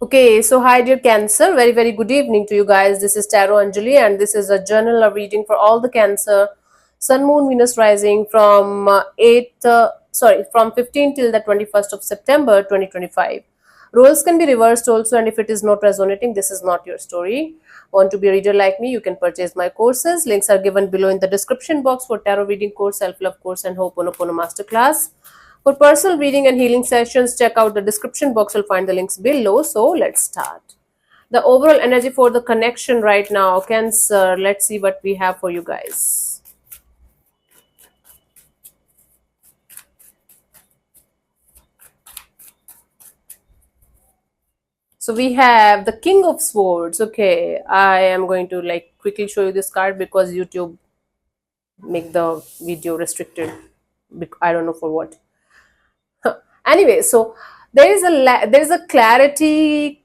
Okay, so hi dear Cancer, very good evening to you guys. This is Tarot Anjali and this is a journal of reading for all the Cancer, Sun, Moon, Venus rising from 15 till the 21st of September 2025. Roles can be reversed also, and if it is not resonating, this is not your story. Want to be a reader like me? You can purchase my courses. Links are given below in the description box for tarot reading course, self-love course, and Ho'oponopono masterclass. For personal reading and healing sessions, check out the description box. You'll find the links below. So let's start. The overall energy for the connection right now, Cancer. Let's see what we have for you guys. So we have the King of Swords. Okay, I am going to quickly show you this card because YouTube make the video restricted. I don't know for what. Anyway, so there is a clarity,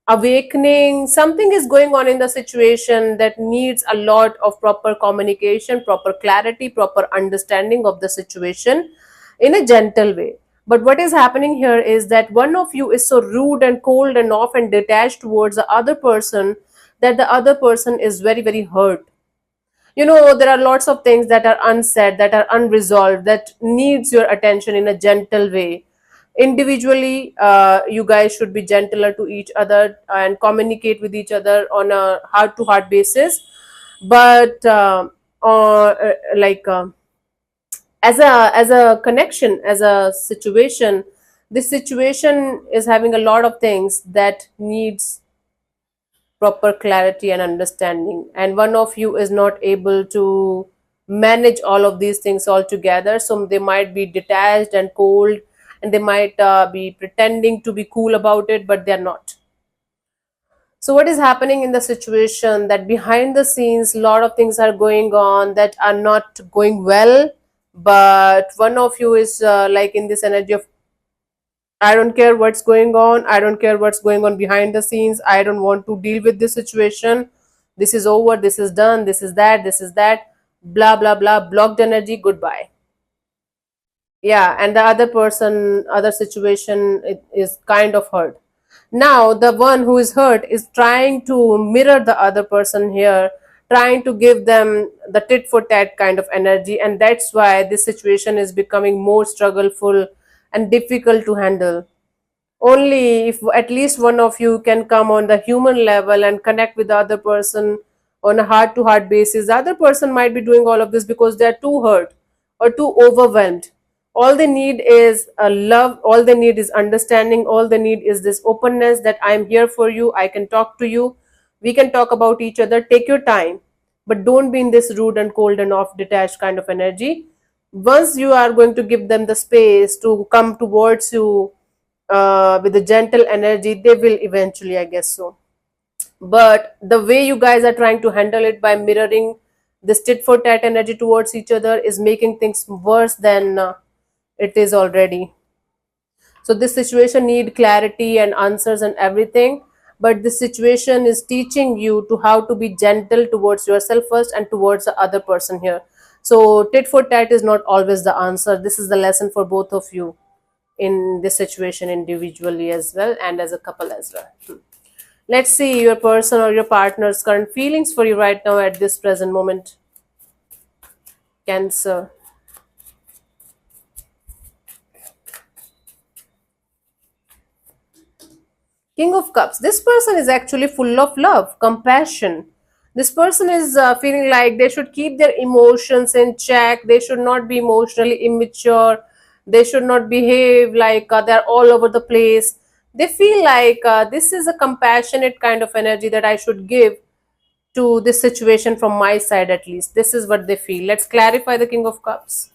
awakening. Something is going on in the situation that needs a lot of proper communication, proper clarity, proper understanding of the situation in a gentle way. But what is happening here is that one of you is so rude and cold and off and detached towards the other person that the other person is very hurt. There are lots of things that are unsaid, that are unresolved, that needs your attention in a gentle way. Individually, you guys should be gentler to each other and communicate with each other on a heart to heart basis. But like as a connection, as a situation, this situation is having a lot of things that needs proper clarity and understanding, and one of you is not able to manage all of these things all together, so they might be detached and cold, and they might be pretending to be cool about it, but they're not. So what is happening in the situation that behind the scenes a lot of things are going on that are not going well, but one of you is like in this energy of, I don't care what's going on. I don't care what's going on behind the scenes. I don't want to deal with this situation. This is over. This is done. This is that. This is that. Blah, blah, blah. Blocked energy. Goodbye. Yeah. And the other person, other situation is kind of hurt. Now, the one who is hurt is trying to mirror the other person here, trying to give them the tit for tat kind of energy. And that's why this situation is becoming more struggleful and difficult to handle. Only if at least one of you can come on the human level and connect with the other person on a heart to heart basis. The other person might be doing all of this because they're too hurt or too overwhelmed. All they need is a love, all they need is understanding, all they need is this openness that I'm here for you, I can talk to you, we can talk about each other. Take your time, but don't be in this rude and cold and off detached kind of energy. Once you are going to give them the space to come towards you with a gentle energy, they will eventually, I guess so. But the way you guys are trying to handle it by mirroring this tit for tat energy towards each other is making things worse than it is already. So this situation need clarity and answers and everything, but this situation is teaching you to how to be gentle towards yourself first and towards the other person here. So tit for tat is not always the answer. This is the lesson for both of you in this situation, individually as well and as a couple as well. Let's see your person or your partner's current feelings for you right now at this present moment. Cancer. King of Cups. This person is actually full of love, compassion. This person is feeling like they should keep their emotions in check. They should not be emotionally immature. They should not behave like they're all over the place. They feel like this is a compassionate kind of energy that I should give to this situation from my side at least. This is what they feel. Let's clarify the King of Cups.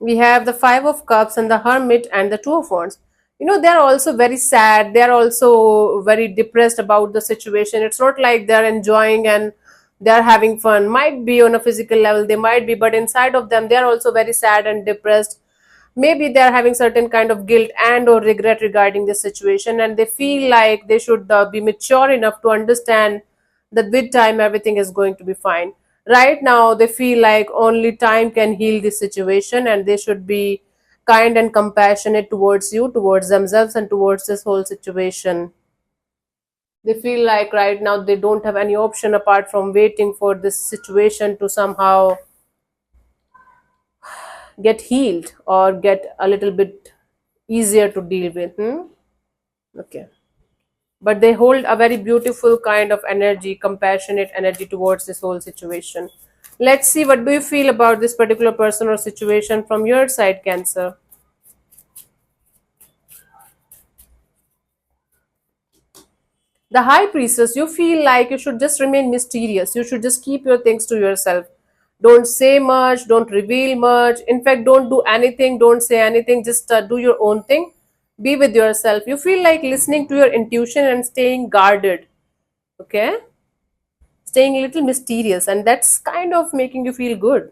We have the Five of Cups and the Hermit and the Two of Wands. They're also very sad. They're also very depressed about the situation. It's not like they're enjoying and they're having fun. Might be on a physical level, they might be, but inside of them, they're also very sad and depressed. Maybe they're having certain kind of guilt and or regret regarding this situation, and they feel like they should be mature enough to understand that with time everything is going to be fine. Right now they feel like only time can heal this situation, and they should be kind and compassionate towards you, towards themselves, and towards this whole situation. They feel like right now they don't have any option apart from waiting for this situation to somehow get healed or get a little bit easier to deal with. Okay. But they hold a very beautiful kind of energy, compassionate energy towards this whole situation. Let's see, what do you feel about this particular person or situation from your side, Cancer? The High Priestess, you feel like you should just remain mysterious. You should just keep your things to yourself. Don't say much, don't reveal much. In fact, don't do anything, don't say anything, just do your own thing. Be with yourself. You feel like listening to your intuition and staying guarded. Okay? Staying a little mysterious, and that's kind of making you feel good.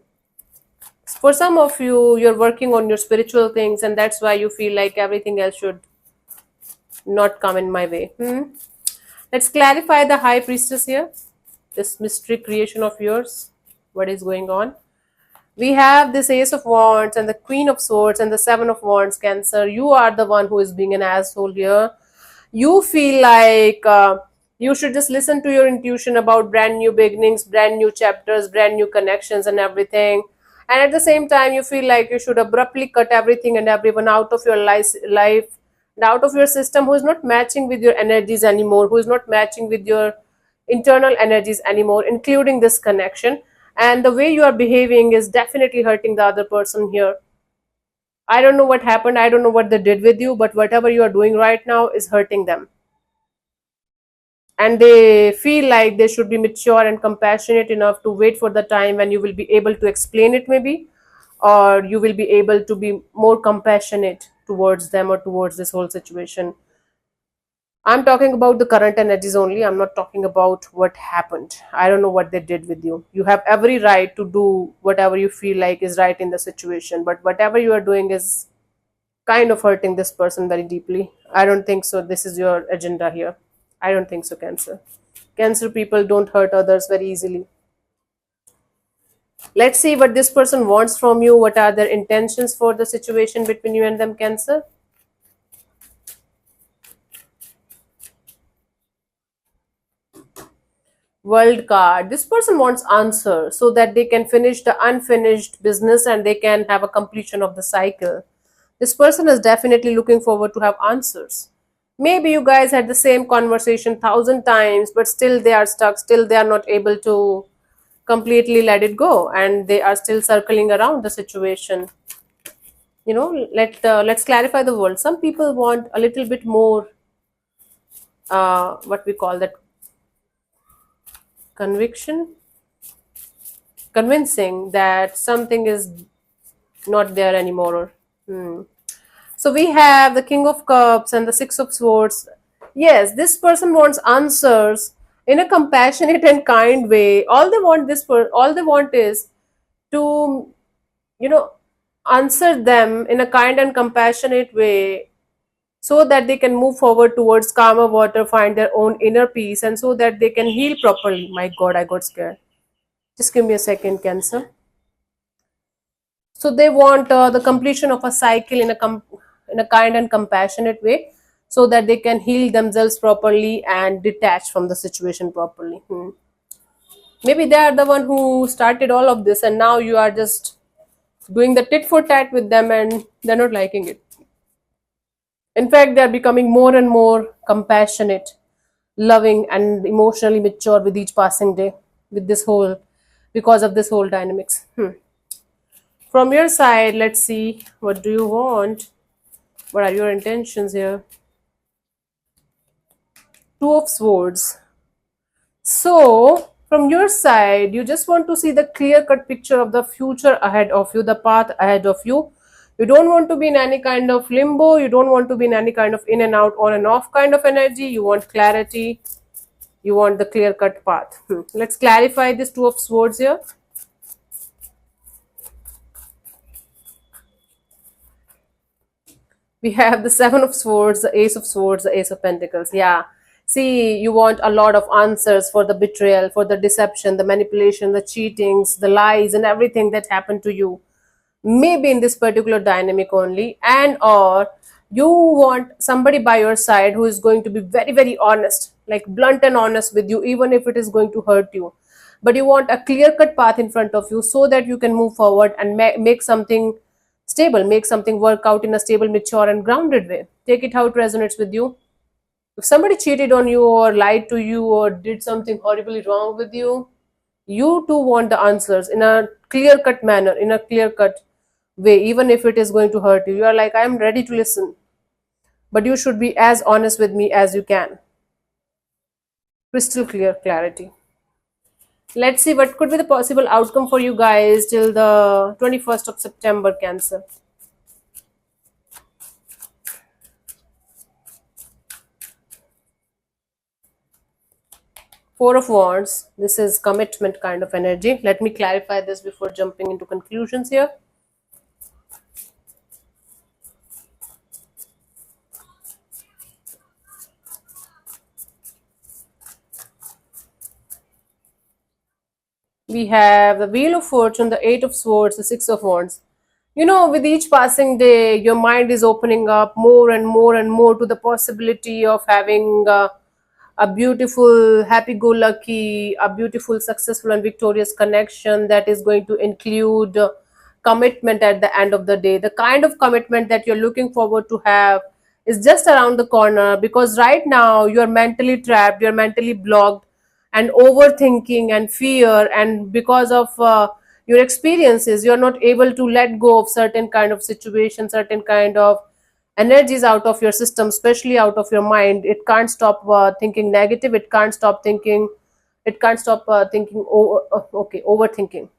For some of you, you're working on your spiritual things, and that's why you feel like everything else should not come in my way. Let's clarify the High Priestess here, this mystery creation of yours. What is going on? We have this Ace of Wands and the Queen of Swords and the Seven of Wands, Cancer. You are the one who is being an asshole here. You feel like you should just listen to your intuition about brand new beginnings, brand new chapters, brand new connections, and everything. And at the same time, you feel like you should abruptly cut everything and everyone out of your life and out of your system who is not matching with your energies anymore, who is not matching with your internal energies anymore, including this connection. And the way you are behaving is definitely hurting the other person here. I don't know what happened, I don't know what they did with you, but whatever you are doing right now is hurting them. And they feel like they should be mature and compassionate enough to wait for the time when you will be able to explain it, maybe, or you will be able to be more compassionate towards them or towards this whole situation. I'm talking about the current energies only. I'm not talking about what happened. I don't know what they did with you. You have every right to do whatever you feel like is right in the situation, but whatever you are doing is kind of hurting this person very deeply. I don't think so. This is your agenda here. I don't think so, Cancer. Cancer people don't hurt others very easily. Let's see what this person wants from you. What are their intentions for the situation between you and them, Cancer? World card. This person wants answer so that they can finish the unfinished business and they can have a completion of the cycle. This person is definitely looking forward to have answers. Maybe you guys had the same conversation thousand times, but still they are stuck, still they are not able to completely let it go, and they are still circling around the situation. Let's clarify the world. Some people want a little bit more, what we call that, conviction, convincing that something is not there anymore. So we have the King of Cups and the Six of Swords. Yes, this person wants answers in a compassionate and kind way. All they want is to, you know, answer them in a kind and compassionate way, so that they can move forward towards calmer water, find their own inner peace, and so that they can heal properly. My God, I got scared. Just give me a second, Cancer. So they want the completion of a cycle in a kind and compassionate way, so that they can heal themselves properly and detach from the situation properly. Maybe they are the one who started all of this, and now you are just doing the tit for tat with them, and they're not liking it. In fact, they are becoming more and more compassionate, loving, and emotionally mature with each passing day, with this whole because of this whole dynamics. From your side, let's see, what do you want? What are your intentions here? Two of Swords. So, from your side, you just want to see the clear cut picture of the future ahead of you, the path ahead of you. You don't want to be in any kind of limbo. You don't want to be in any kind of in and out, on and off kind of energy. You want clarity. You want the clear cut path. Let's clarify this Two of Swords here. We have the Seven of Swords, the Ace of Swords, the Ace of Pentacles. Yeah. See, you want a lot of answers for the betrayal, for the deception, the manipulation, the cheatings, the lies, and everything that happened to you. Maybe in this particular dynamic only, and or you want somebody by your side who is going to be very, very honest, like blunt and honest with you, even if it is going to hurt you. But you want a clear cut path in front of you so that you can move forward and make something stable, make something work out in a stable, mature, and grounded way. Take it how it resonates with you. If somebody cheated on you or lied to you or did something horribly wrong with you, you too want the answers in a clear cut manner, in a clear cut way, even if it is going to hurt you. You are like, I am ready to listen, but you should be as honest with me as you can. Crystal clear clarity. Let's see what could be the possible outcome for you guys till the 21st of September, Cancer. Four of Wands. This is commitment kind of energy. Let me clarify this before jumping into conclusions here. We have the Wheel of Fortune, the Eight of Swords, the Six of Wands. You know, with each passing day, your mind is opening up more and more and more to the possibility of having a beautiful, happy go lucky, a beautiful, successful, and victorious connection that is going to include commitment at the end of the day. The kind of commitment that you're looking forward to have is just around the corner, because right now you're mentally trapped, you're mentally blocked, and overthinking and fear, and because of your experiences, you're not able to let go of certain kind of situations, certain kind of energies out of your system, especially out of your mind. It can't stop thinking negative, it can't stop thinking, it can't stop thinking okay, overthinking.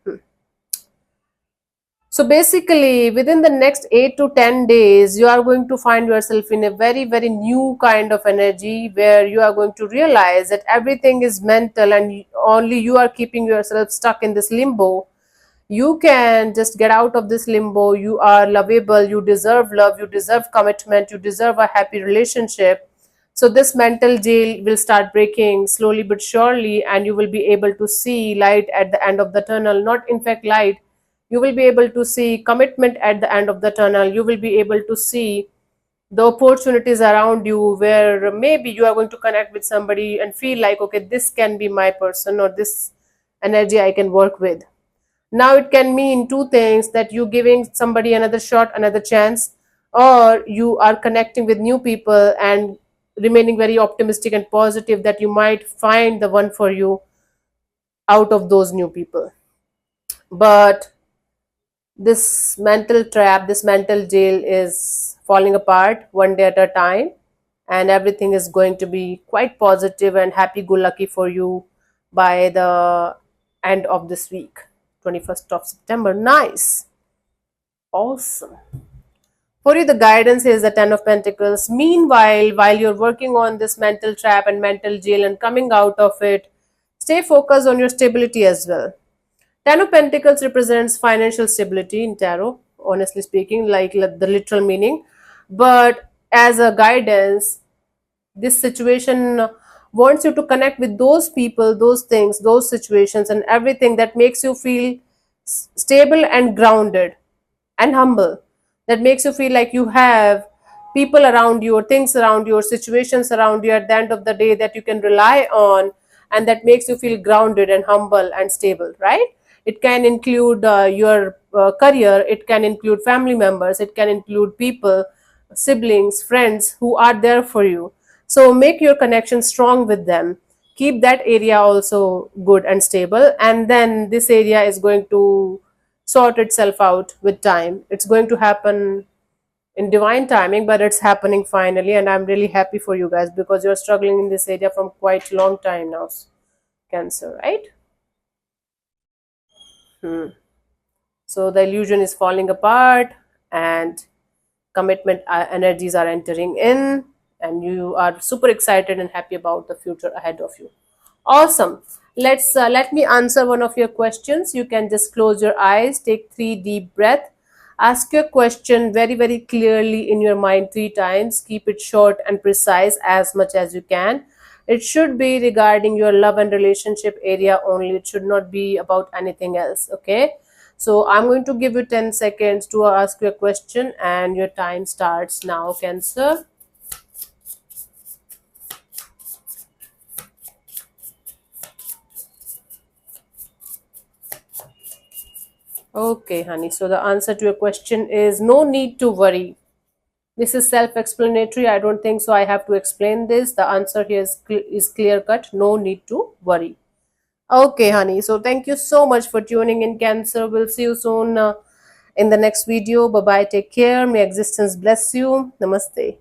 So basically, within the next 8 to 10 days, you are going to find yourself in a very, very new kind of energy where you are going to realize that everything is mental and only you are keeping yourself stuck in this limbo. You can just get out of this limbo. You are lovable, you deserve love, you deserve commitment, you deserve a happy relationship. So this mental jail will start breaking slowly but surely, and you will be able to see light at the end of the tunnel. Not in fact light, you will be able to see commitment at the end of the tunnel. You will be able to see the opportunities around you, where maybe you are going to connect with somebody and feel like, okay, this can be my person, or this energy I can work with. Now it can mean two things: that you giving somebody another shot, another chance, or you are connecting with new people and remaining very optimistic and positive that you might find the one for you out of those new people. But this mental trap, this mental jail is falling apart one day at a time, and everything is going to be quite positive and happy go lucky for you by the end of this week, 21st of September. Nice. Awesome. For you, the guidance is the Ten of Pentacles. Meanwhile, while you're working on this mental trap and mental jail and coming out of it, stay focused on your stability as well. Ten of Pentacles represents financial stability in tarot, honestly speaking, like the literal meaning. But as a guidance, this situation wants you to connect with those people, those things, those situations, and everything that makes you feel stable and grounded and humble, that makes you feel like you have people around you or things around you or situations around you at the end of the day that you can rely on, and that makes you feel grounded and humble and stable, right? It can include your career, it can include family members, it can include people, siblings, friends who are there for you. So make your connection strong with them, keep that area also good and stable, and then this area is going to sort itself out with time. It's going to happen in divine timing, but it's happening finally, and I'm really happy for you guys because you're struggling in this area from quite a long time now, Cancer, right? So the illusion is falling apart, and commitment energies are entering in, and you are super excited and happy about the future ahead of you. Awesome. Let me answer one of your questions. You can just close your eyes, take 3 deep breaths, ask your question very, very clearly in your mind 3 times. Keep it short and precise as much as you can. It should be regarding your love and relationship area only. It should not be about anything else. Okay, so I'm going to give you 10 seconds to ask you a question, and your time starts now, Cancer. Okay, honey. So the answer to your question is no need to worry. This is self-explanatory. I don't think so I have to explain this. The answer here is clear cut. No need to worry. Okay, honey. So thank you so much for tuning in, Cancer. We'll see you soon in the next video. Bye bye. Take care. May existence bless you. Namaste.